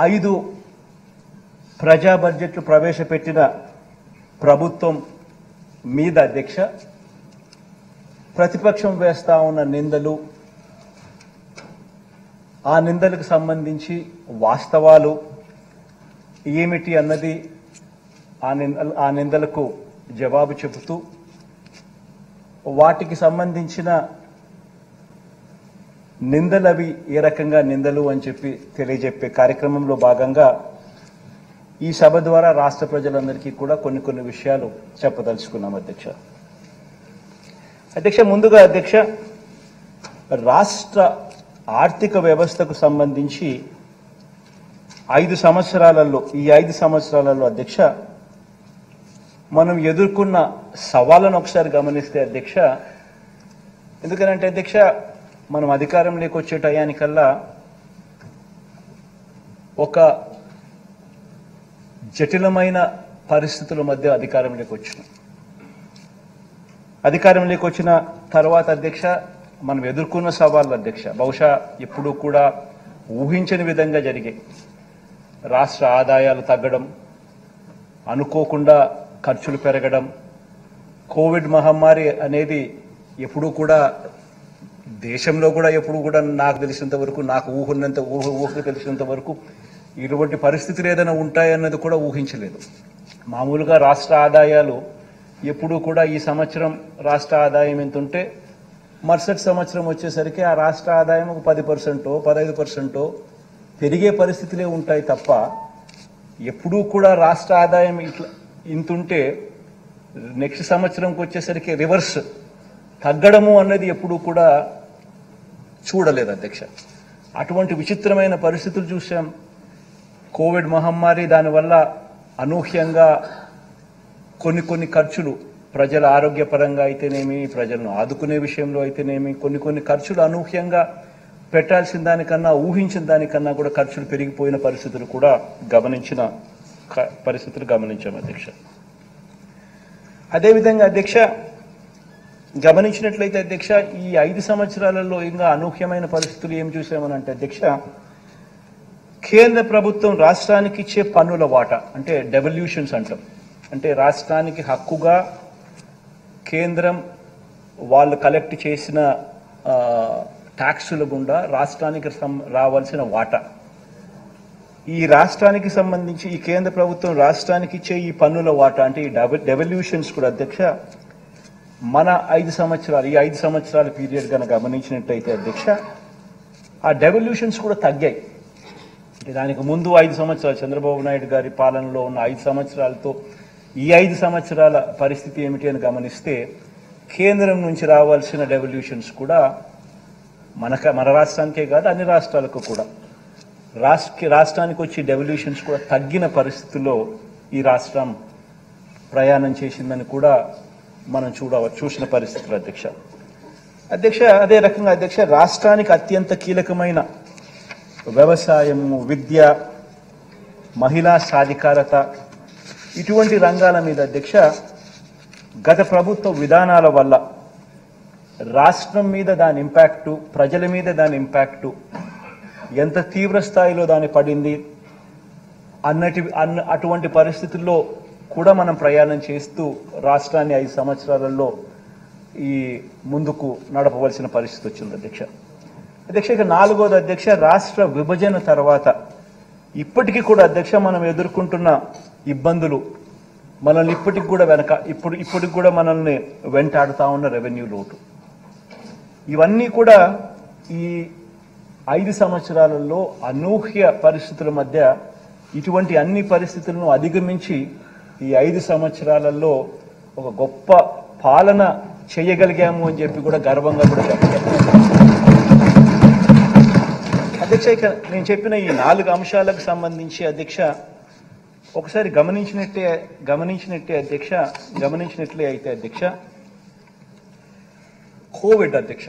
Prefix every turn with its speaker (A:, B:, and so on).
A: 5 ప్రజా బడ్జెట్లు ప్రవేశపెట్టిన ప్రభుత్వం మీద అధ్యక్ష ప్రతిపక్షం వేస్తా ఉన్న నిందలు, ఆ నిందలకు సంబంధించి వాస్తవాలు ఏమిటి అన్నది ఆ నిందలకు జవాబు చెబుతూ వాటికి సంబంధించిన నిందలవి ఏ రకంగా నిందలు అని చెప్పి తెలియజెప్పే కార్యక్రమంలో భాగంగా ఈ సభ ద్వారా రాష్ట్ర ప్రజలందరికీ కూడా కొన్ని విషయాలు చెప్పదలుచుకున్నాం అధ్యక్ష. ముందుగా అధ్యక్ష, రాష్ట్ర ఆర్థిక వ్యవస్థకు సంబంధించి 5 సంవత్సరాలలో ఈ 5 సంవత్సరాలలో అధ్యక్ష మనం ఎదుర్కొన్న సవాళ్ళను ఒకసారి గమనిస్తే అధ్యక్ష, ఎందుకంటే అధ్యక్ష మనం అధికారంలోకి వచ్చే టయానికల్లా ఒక జటిలమైన పరిస్థితుల మధ్య అధికారంలోకి వచ్చినాం. అధికారంలోకి వచ్చిన తర్వాత అధ్యక్ష మనం ఎదుర్కొన్న సవాళ్ళు అధ్యక్ష బహుశా ఎప్పుడూ కూడా ఊహించని విధంగా జరిగాయి. రాష్ట్ర ఆదాయాలు తగ్గడం, అనుకోకుండా ఖర్చులు పెరగడం, కోవిడ్ మహమ్మారి అనేది ఎప్పుడూ కూడా దేశంలో కూడా ఎప్పుడు కూడా నాకు తెలిసినంత వరకు, నాకు ఊహకు తెలిసినంత వరకు ఇటువంటి పరిస్థితులు ఏదైనా ఉంటాయన్నది కూడా ఊహించలేదు. మామూలుగా రాష్ట్ర ఆదాయాలు ఎప్పుడూ కూడా ఈ సంవత్సరం రాష్ట్ర ఆదాయం ఎంత ఉంటే మరుసటి సంవత్సరం వచ్చేసరికి ఆ రాష్ట్ర ఆదాయం ఒక 10%, 15% పెరిగే పరిస్థితులే ఉంటాయి తప్ప ఎప్పుడూ కూడా రాష్ట్ర ఆదాయం ఇట్లా ఇంతుంటే నెక్స్ట్ సంవత్సరంకి వచ్చేసరికి రివర్స్ తగ్గడము అన్నది ఎప్పుడూ కూడా చూడలేదు అధ్యక్ష. అటువంటి విచిత్రమైన పరిస్థితులు చూసాం. కోవిడ్ మహమ్మారి, దానివల్ల అనూహ్యంగా కొన్ని ఖర్చులు ప్రజల ఆరోగ్యపరంగా అయితేనేమి, ప్రజలను ఆదుకునే విషయంలో అయితేనేమి కొన్ని ఖర్చులు అనూహ్యంగా పెట్టాల్సిన దానికన్నా, ఊహించిన దానికన్నా కూడా ఖర్చులు పెరిగిపోయిన పరిస్థితులు కూడా గమనించాం అధ్యక్ష. అదేవిధంగా అధ్యక్ష గమనించినట్లయితే అధ్యక్ష ఈ 5 సంవత్సరాలలో ఇంకా అనూహ్యమైన పరిస్థితులు ఏం చూసామనంటే అధ్యక్ష, కేంద్ర ప్రభుత్వం రాష్ట్రానికి ఇచ్చే పన్నుల వాటా అంటే డెవల్యూషన్స్ అంటాం, అంటే రాష్ట్రానికి హక్కుగా కేంద్రం వాళ్ళు కలెక్ట్ చేసిన ట్యాక్సుల గుండా రాష్ట్రానికి రావాల్సిన వాటా, ఈ రాష్ట్రానికి సంబంధించి ఈ కేంద్ర ప్రభుత్వం రాష్ట్రానికి ఇచ్చే ఈ పన్నుల వాటా అంటే ఈ డెవల్యూషన్స్ కూడా అధ్యక్ష మన 5 సంవత్సరాలు ఈ 5 సంవత్సరాల పీరియడ్ కనుక గమనించినట్టయితే అధ్యక్ష ఆ డెవల్యూషన్స్ కూడా తగ్గాయి. దానికి ముందు 5 సంవత్సరాలు చంద్రబాబు నాయుడు గారి పాలనలో ఉన్న 5 సంవత్సరాలతో ఈ 5 సంవత్సరాల పరిస్థితి ఏమిటి అని గమనిస్తే కేంద్రం నుంచి రావాల్సిన డెవల్యూషన్స్ కూడా మన రాష్ట్రానికే కాదు అన్ని రాష్ట్రాలకు కూడా రాష్ట్రానికి వచ్చే డెవల్యూషన్స్ కూడా తగ్గిన పరిస్థితుల్లో ఈ రాష్ట్రం ప్రయాణం చేసిందని కూడా మనం చూసిన పరిస్థితులు అధ్యక్ష. అదే రకంగా అధ్యక్ష రాష్ట్రానికి అత్యంత కీలకమైన వ్యవసాయము, విద్య, మహిళా సాధికారత ఇటువంటి రంగాల మీద అధ్యక్ష గత ప్రభుత్వ విధానాల వల్ల రాష్ట్రం మీద దాని ఇంపాక్టు, ప్రజల మీద దాని ఇంపాక్టు ఎంత తీవ్ర స్థాయిలో దాని పడింది అటువంటి పరిస్థితుల్లో కూడా మనం ప్రయాణం చేస్తూ రాష్ట్రాన్ని 5 సంవత్సరాలలో ఈ ముందుకు నడపవలసిన పరిస్థితి వచ్చింది అధ్యక్ష. ఇక 4వది అధ్యక్ష, రాష్ట్ర విభజన తర్వాత ఇప్పటికీ కూడా అధ్యక్ష మనం ఎదుర్కొంటున్న ఇబ్బందులు మనల్ని ఇప్పటికి కూడా మనల్ని వెంటాడుతా ఉన్న రెవెన్యూ లోటు, ఇవన్నీ కూడా ఈ 5 సంవత్సరాలలో అనూహ్య పరిస్థితుల మధ్య ఇటువంటి అన్ని పరిస్థితులను అధిగమించి ఈ 5 సంవత్సరాలలో ఒక గొప్ప పాలన చేయగలిగాము అని చెప్పి కూడా గర్వంగా కూడా చెప్పగలను అధ్యక్ష. ఇక నేను చెప్పిన ఈ 4 అంశాలకు సంబంధించి అధ్యక్ష ఒకసారి గమనించినట్లే అయితే అధ్యక్ష కోవిడ్ అధ్యక్ష